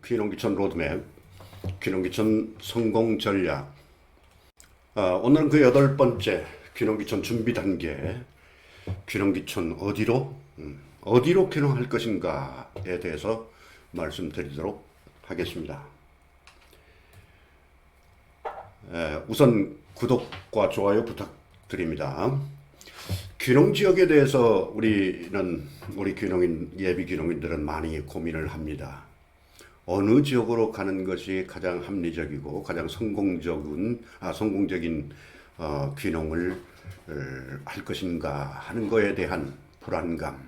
귀농귀촌 로드맵, 귀농귀촌 성공 전략. 오늘은 그 8번째 귀농귀촌 준비 단계, 귀농귀촌 어디로 귀농할 것인가에 대해서 말씀드리도록 하겠습니다. 우선 구독과 좋아요 부탁드립니다. 귀농 지역에 대해서 우리 귀농인, 예비 귀농인들은 많이 고민을 합니다. 어느 지역으로 가는 것이 가장 합리적이고 가장 성공적인 귀농을 할 것인가 하는 것에 대한 불안감,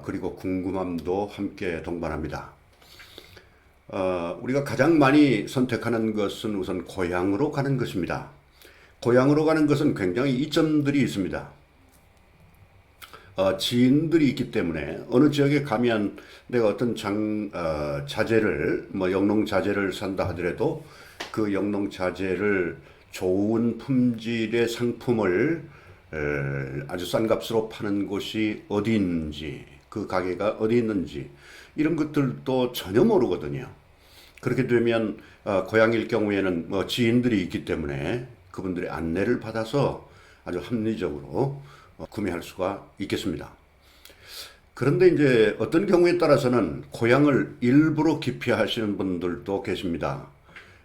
그리고 궁금함도 함께 동반합니다. 우리가 가장 많이 선택하는 것은 우선 고향으로 가는 것입니다. 고향으로 가는 것은 굉장히 이점들이 있습니다. 지인들이 있기 때문에 어느 지역에 가면 내가 어떤 자재를, 영농자재를 산다 하더라도 그 영농자재를 좋은 품질의 상품을 아주 싼 값으로 파는 곳이 어디 있는지, 그 가게가 어디 있는지 이런 것들도 전혀 모르거든요. 그렇게 되면 고향일 경우에는 지인들이 있기 때문에 그분들의 안내를 받아서 아주 합리적으로 구매할 수가 있겠습니다. 그런데 이제 어떤 경우에 따라서는 고향을 일부러 기피하시는 분들도 계십니다.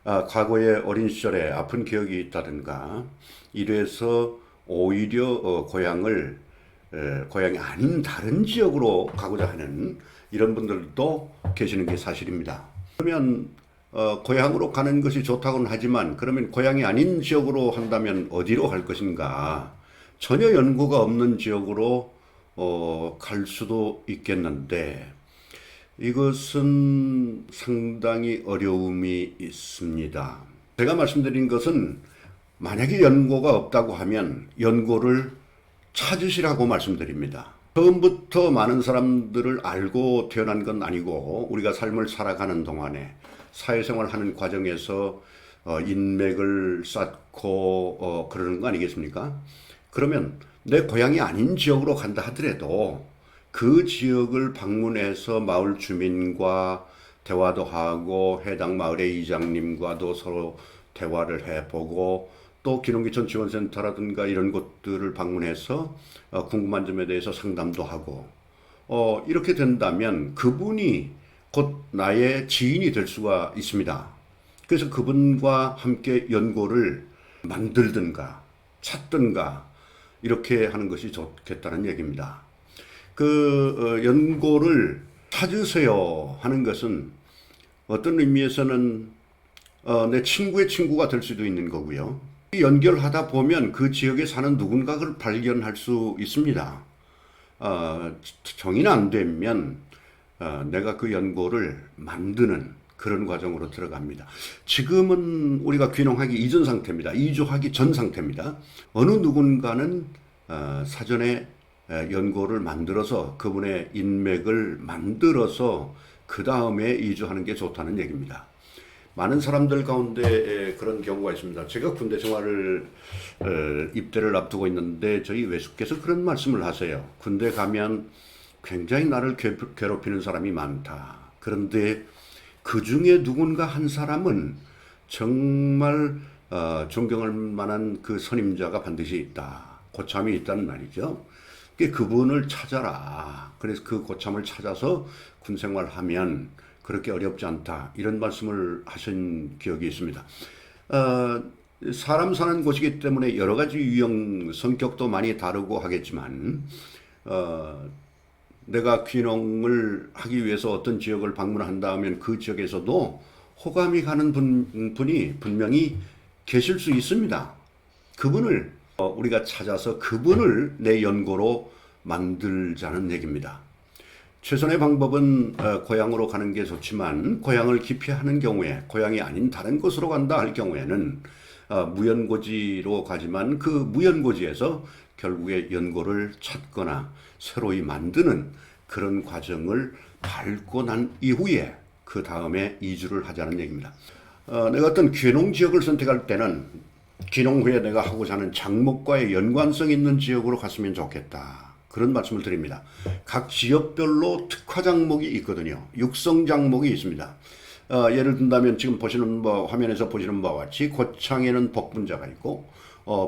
과거에 어린 시절에 아픈 기억이 있다든가 이래서 오히려 고향이 아닌 다른 지역으로 가고자 하는 이런 분들도 계시는 게 사실입니다. 그러면 고향으로 가는 것이 좋다고는 하지만 그러면 고향이 아닌 지역으로 한다면 어디로 갈 것인가? 전혀 연고가 없는 지역으로 갈 수도 있겠는데 이것은 상당히 어려움이 있습니다. 제가 말씀드린 것은 만약에 연고가 없다고 하면 연고를 찾으시라고 말씀드립니다. 처음부터 많은 사람들을 알고 태어난 건 아니고 우리가 삶을 살아가는 동안에 사회생활하는 과정에서 인맥을 쌓고 그러는 거 아니겠습니까? 그러면 내 고향이 아닌 지역으로 간다 하더라도 그 지역을 방문해서 마을 주민과 대화도 하고 해당 마을의 이장님과도 서로 대화를 해보고 또 귀농귀촌 지원센터라든가 이런 곳들을 방문해서 궁금한 점에 대해서 상담도 하고 이렇게 된다면 그분이 곧 나의 지인이 될 수가 있습니다. 그래서 그분과 함께 연고를 만들든가 찾든가 이렇게 하는 것이 좋겠다는 얘기입니다. 연고를 찾으세요 하는 것은 어떤 의미에서는 내 친구의 친구가 될 수도 있는 거고요. 연결하다 보면 그 지역에 사는 누군가를 발견할 수 있습니다. 정의는 안 되면 내가 그 연고를 만드는 그런 과정으로 들어갑니다. 지금은 우리가 귀농하기 이전 상태입니다. 이주하기 전 상태입니다. 어느 누군가는 사전에 연고를 만들어서 그분의 인맥을 만들어서 그 다음에 이주하는 게 좋다는 얘기입니다. 많은 사람들 가운데 그런 경우가 있습니다. 제가 군대 생활을 입대를 앞두고 있는데 저희 외숙께서 그런 말씀을 하세요. 군대 가면 굉장히 나를 괴롭히는 사람이 많다. 그런데 그 중에 누군가 한 사람은 정말 존경할 만한 그 선임자가 반드시 있다. 고참이 있다는 말이죠. 그분을 찾아라. 그래서 그 고참을 찾아서 군 생활하면 그렇게 어렵지 않다. 이런 말씀을 하신 기억이 있습니다. 사람 사는 곳이기 때문에 여러 가지 유형, 성격도 많이 다르고 하겠지만 내가 귀농을 하기 위해서 어떤 지역을 방문한다 하면 그 지역에서도 호감이 가는 분이 분명히 계실 수 있습니다. 그분을 우리가 찾아서 그분을 내 연고로 만들자는 얘기입니다. 최선의 방법은 고향으로 가는 게 좋지만 고향을 기피하는 경우에 고향이 아닌 다른 곳으로 간다 할 경우에는 무연고지로 가지만 그 무연고지에서 결국에 연고를 찾거나 새로이 만드는 그런 과정을 밟고 난 이후에 그 다음에 이주를 하자는 얘기입니다. 내가 어떤 귀농 지역을 선택할 때는 귀농 후에 내가 하고자 하는 작목과의 연관성 있는 지역으로 갔으면 좋겠다. 그런 말씀을 드립니다. 각 지역별로 특화 장목이 있거든요. 육성 장목이 있습니다. 예를 든다면 지금 보시는 화면에서 보시는 바와 같이 고창에는 복분자가 있고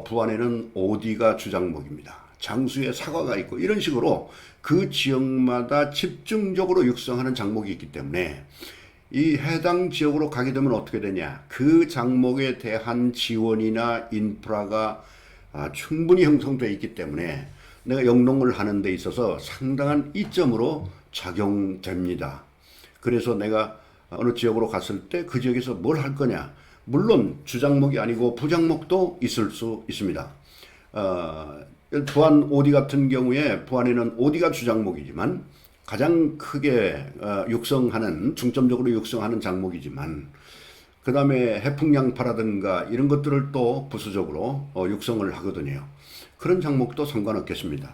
부안에는 오디가 주장목입니다. 장수에 사과가 있고 이런 식으로 그 지역마다 집중적으로 육성하는 장목이 있기 때문에 이 해당 지역으로 가게 되면 어떻게 되냐, 그 장목에 대한 지원이나 인프라가 충분히 형성되어 있기 때문에 내가 영농을 하는 데 있어서 상당한 이점으로 작용됩니다. 그래서 내가 어느 지역으로 갔을 때 그 지역에서 뭘 할 거냐, 물론 주장목이 아니고 부장목도 있을 수 있습니다. 부안 오디 같은 경우에 부안에는 오디가 주장목이지만 가장 크게 육성하는, 중점적으로 육성하는 장목이지만 그 다음에 해풍양파라든가 이런 것들을 또 부수적으로 육성을 하거든요. 그런 장목도 상관없겠습니다.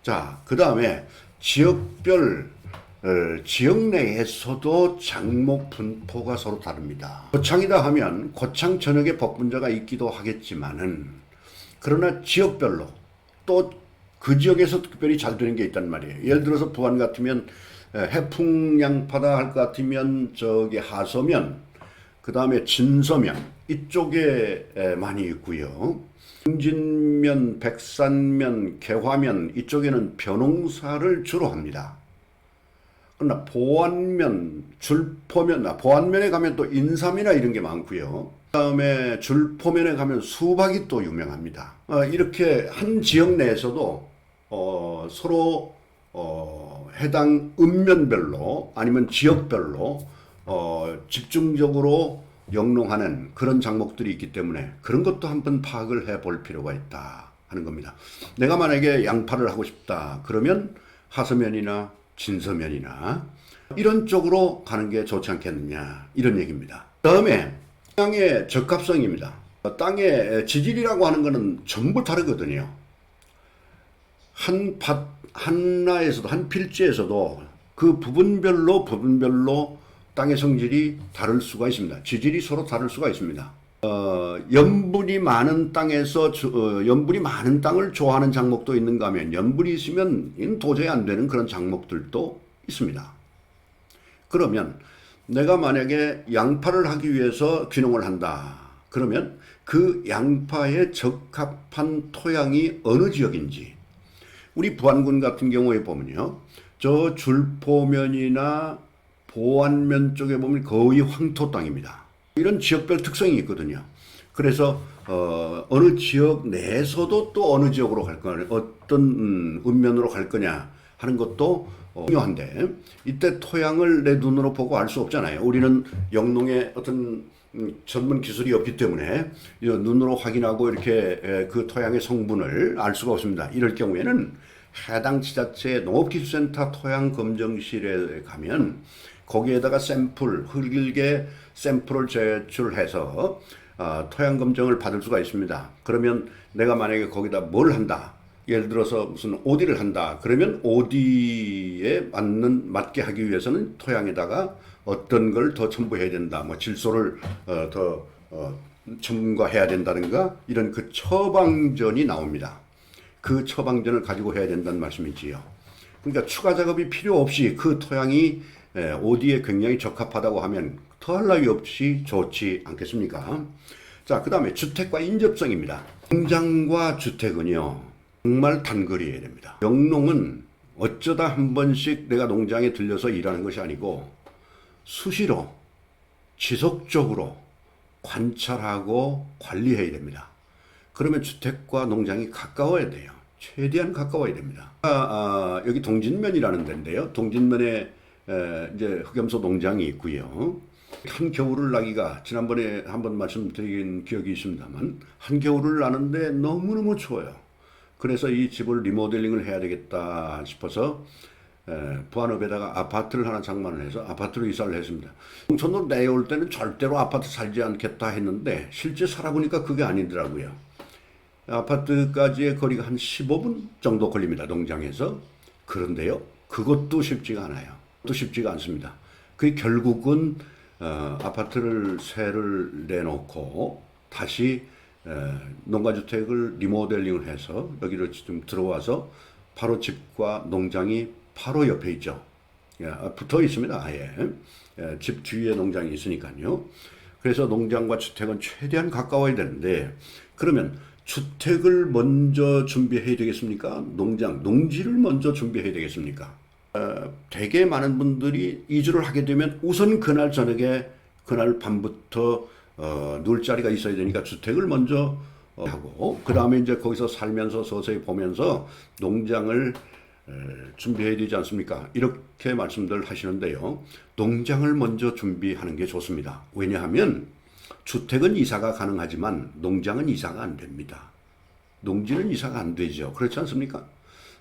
자, 그 다음에 지역별 지역 내에서도 장목 분포가 서로 다릅니다. 고창이다 하면 고창 전역에 복분자가 있기도 하겠지만은, 그러나 지역별로 또 그 지역에서 특별히 잘 되는 게 있단 말이에요. 예를 들어서 부안 같으면 해풍양파다 할 것 같으면 저기 하서면, 그 다음에 진서면 이쪽에 많이 있고요. 응진면, 백산면, 개화면 이쪽에는 벼농사를 주로 합니다. 그러나 보안면, 줄포면, 보안면에 가면 또 인삼이나 이런 게 많고요. 그 다음에 줄포면에 가면 수박이 또 유명합니다. 이렇게 한 지역 내에서도 서로 해당 읍면별로 아니면 지역별로 집중적으로 영농하는 그런 장목들이 있기 때문에 그런 것도 한번 파악을 해볼 필요가 있다 하는 겁니다. 내가 만약에 양파를 하고 싶다 그러면 하서면이나 진서면이나 이런 쪽으로 가는 게 좋지 않겠느냐, 이런 얘기입니다. 다음에 땅의 적합성입니다. 땅의 지질이라고 하는 것은 전부 다르거든요. 한 밭 하나에서도, 한 필지에서도 그 부분별로 땅의 성질이 다를 수가 있습니다. 지질이 서로 다를 수가 있습니다. 염분이 많은 땅에서 염분이 많은 땅을 좋아하는 장목도 있는가 하면 염분이 있으면 도저히 안 되는 그런 장목들도 있습니다. 그러면 내가 만약에 양파를 하기 위해서 귀농을 한다 그러면 그 양파에 적합한 토양이 어느 지역인지, 우리 부안군 같은 경우에 보면요, 저 줄포면이나 보안면 쪽에 보면 거의 황토 땅입니다. 이런 지역별 특성이 있거든요. 그래서 어느 지역 내에서도 또 어느 지역으로 갈 거냐, 어떤 읍면으로 갈 거냐 하는 것도 중요한데, 이때 토양을 내 눈으로 보고 알 수 없잖아요. 우리는 영농의 어떤 전문 기술이 없기 때문에 눈으로 확인하고 이렇게 그 토양의 성분을 알 수가 없습니다. 이럴 경우에는 해당 지자체 농업기술센터 토양검정실에 가면 거기에다가 흙일게 샘플을 제출해서 토양검정을 받을 수가 있습니다. 그러면 내가 만약에 거기다 뭘 한다, 예를 들어서 무슨 오디를 한다 그러면 오디에 맞게 하기 위해서는 토양에다가 어떤 걸 더 첨부해야 된다, 뭐 질소를 더 첨가해야 된다든가 이런 그 처방전이 나옵니다. 그 처방전을 가지고 해야 된다는 말씀이지요. 그러니까 추가 작업이 필요 없이 그 토양이 오디에 굉장히 적합하다고 하면 더할 나위 없이 좋지 않겠습니까? 자, 그 다음에 주택과 인접성입니다. 농장과 주택은요 정말 단거리여야 됩니다. 영농은 어쩌다 한 번씩 내가 농장에 들려서 일하는 것이 아니고 수시로 지속적으로 관찰하고 관리해야 됩니다. 그러면 주택과 농장이 가까워야 돼요. 최대한 가까워야 됩니다. 여기 동진면이라는 데인데요. 동진면에 이제 흑염소 농장이 있고요. 한겨울을 나기가 지난번에 한번 말씀드린 기억이 있습니다만 한겨울을 나는데 너무너무 추워요. 그래서 이 집을 리모델링을 해야 되겠다 싶어서 부안읍에다가 아파트를 하나 장만을 해서 아파트로 이사를 했습니다. 농촌으로 내올 때는 절대로 아파트 살지 않겠다 했는데 실제 살아보니까 그게 아니더라고요. 아파트까지의 거리가 한 15분 정도 걸립니다. 농장에서. 그런데요, 그것도 쉽지가 않아요. 또 쉽지가 않습니다. 그 결국은 아파트를 세를 내놓고 다시 농가주택을 리모델링을 해서 여기로 좀 들어와서 바로 집과 농장이 바로 옆에 있죠. 예, 붙어 있습니다. 아예. 예, 집 뒤에 농장이 있으니까요. 그래서 농장과 주택은 최대한 가까워야 되는데, 그러면 주택을 먼저 준비해야 되겠습니까? 농지를 먼저 준비해야 되겠습니까? 되게 많은 분들이 이주를 하게 되면 우선 그날 저녁에, 그날 밤부터 누울 자리가 있어야 되니까 주택을 먼저 하고, 그 다음에 이제 거기서 살면서 서서히 보면서 농장을 준비해야 되지 않습니까? 이렇게 말씀들 하시는데요. 농장을 먼저 준비하는 게 좋습니다. 왜냐하면 주택은 이사가 가능하지만 농장은 이사가 안 됩니다. 농지는 이사가 안 되죠. 그렇지 않습니까?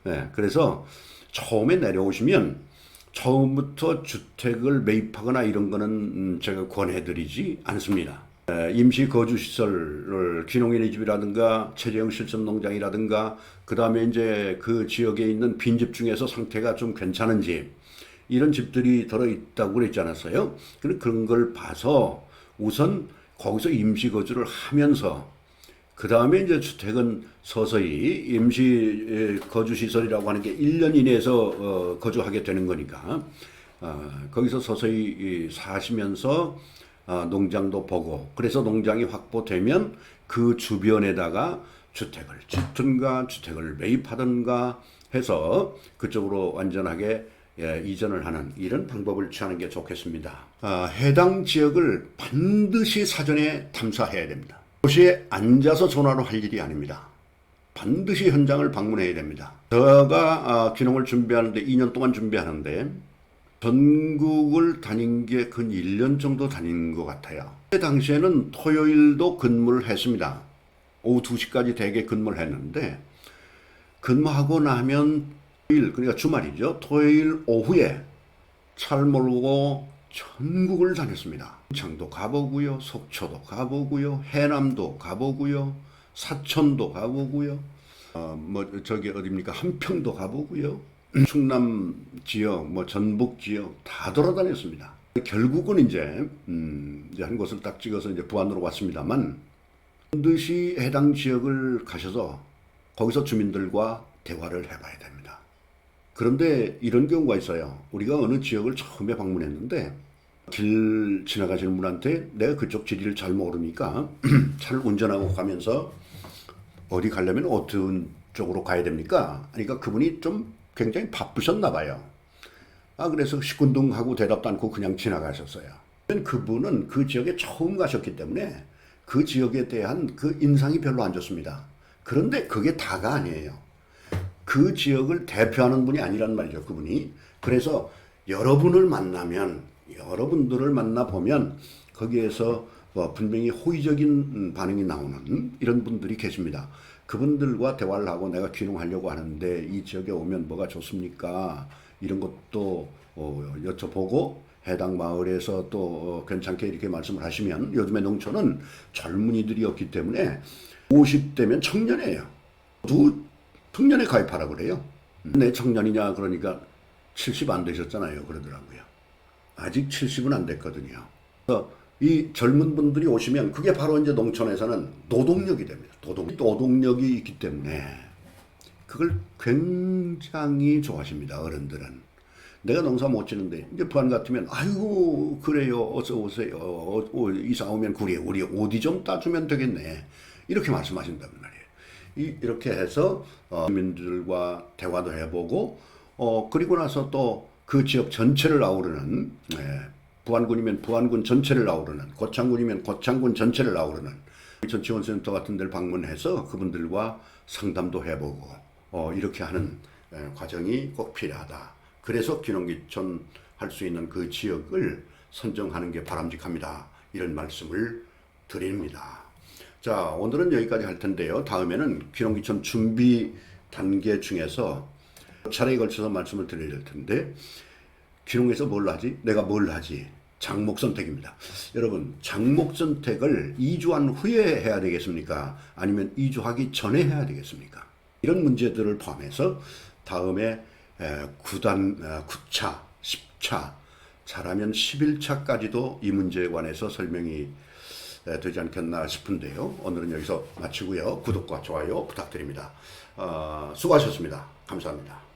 네, 그래서 처음에 내려오시면 처음부터 주택을 매입하거나 이런 거는 제가 권해드리지 않습니다. 임시 거주시설, 귀농인의 집이라든가 체제형 실습농장이라든가, 그 다음에 이제 그 지역에 있는 빈집 중에서 상태가 좀 괜찮은 집, 이런 집들이 들어있다고 그랬지 않았어요? 그런 걸 봐서 우선 거기서 임시 거주를 하면서, 그 다음에 이제 주택은 서서히 임시 거주시설이라고 하는 게 1년 이내에서 거주하게 되는 거니까, 거기서 서서히 사시면서 농장도 보고, 그래서 농장이 확보되면 그 주변에다가 주택을 짓든가 주택을 매입하든가 해서 그쪽으로 완전하게 이전을 하는 이런 방법을 취하는 게 좋겠습니다. 해당 지역을 반드시 사전에 탐사해야 됩니다. 도시에 앉아서 전화로 할 일이 아닙니다. 반드시 현장을 방문해야 됩니다. 제가 귀농을 준비하는데 2년 동안 준비하는데 전국을 다닌 게 근 1년 정도 다닌 것 같아요. 그때 당시에는 토요일도 근무를 했습니다. 오후 2시까지 대개 근무를 했는데, 근무하고 나면 토요일, 그러니까 주말이죠. 토요일 오후에 차를 몰고 전국을 다녔습니다. 창도 가보고요, 속초도 가보고요, 해남도 가보고요, 사천도 가보고요, 어디입니까? 한평도 가보고요, 충남 지역, 전북 지역 다 돌아다녔습니다. 결국은 이제 한 곳을 딱 찍어서 이제 부안으로 왔습니다만, 반드시 해당 지역을 가셔서 거기서 주민들과 대화를 해봐야 됩니다. 그런데 이런 경우가 있어요. 우리가 어느 지역을 처음에 방문했는데 길 지나가시는 분한테 내가 그쪽 지리를 잘 모르니까 차를 운전하고 가면서 어디 가려면 어떤 쪽으로 가야 됩니까? 그러니까 그분이 좀 굉장히 바쁘셨나 봐요. 그래서 시큰둥하고 대답도 않고 그냥 지나가셨어요. 그분은 그 지역에 처음 가셨기 때문에 그 지역에 대한 그 인상이 별로 안 좋습니다. 그런데 그게 다가 아니에요. 그 지역을 대표하는 분이 아니란 말이죠, 그분이. 그래서 여러분들을 만나보면 거기에서 분명히 호의적인 반응이 나오는 이런 분들이 계십니다. 그분들과 대화를 하고 내가 귀농하려고 하는데 이 지역에 오면 뭐가 좋습니까? 이런 것도 여쭤보고 해당 마을에서 또 괜찮게 이렇게 말씀을 하시면, 요즘에 농촌은 젊은이들이 없기 때문에 50대면 청년이에요. 청년에 가입하라 그래요. 내 청년이냐 그러니까 70 안 되셨잖아요, 그러더라고요. 아직 70은 안 됐거든요. 그래서 이 젊은 분들이 오시면 그게 바로 이제 농촌에서는 노동력이 됩니다. 노동력이 있기 때문에 그걸 굉장히 좋아하십니다, 어른들은. 내가 농사 못 지는데 이제 부안 같으면 아이고 그래요, 어서 오세요, 이사 오면 그래, 우리 어디 좀 따주면 되겠네, 이렇게 말씀하신단 말이에요. 이렇게 해서 주민들과 대화도 해보고, 그리고 나서 또 그 지역 전체를 아우르는, 부안군이면 부안군 전체를 아우르는, 고창군이면 고창군 전체를 아우르는 전치원센터 같은 데를 방문해서 그분들과 상담도 해보고 이렇게 하는 과정이 꼭 필요하다. 그래서 귀농귀촌 할 수 있는 그 지역을 선정하는 게 바람직합니다. 이런 말씀을 드립니다. 자, 오늘은 여기까지 할 텐데요. 다음에는 귀농귀촌 준비 단계 중에서 차례에 걸쳐서 말씀을 드릴 텐데, 귀농에서 뭘 하지? 내가 뭘 하지? 장목 선택입니다. 여러분, 장목 선택을 이주한 후에 해야 되겠습니까? 아니면 이주하기 전에 해야 되겠습니까? 이런 문제들을 포함해서 다음에 9차, 10차, 잘하면 11차까지도 이 문제에 관해서 설명이 되지 않겠나 싶은데요. 오늘은 여기서 마치고요. 구독과 좋아요 부탁드립니다. 수고하셨습니다. 감사합니다.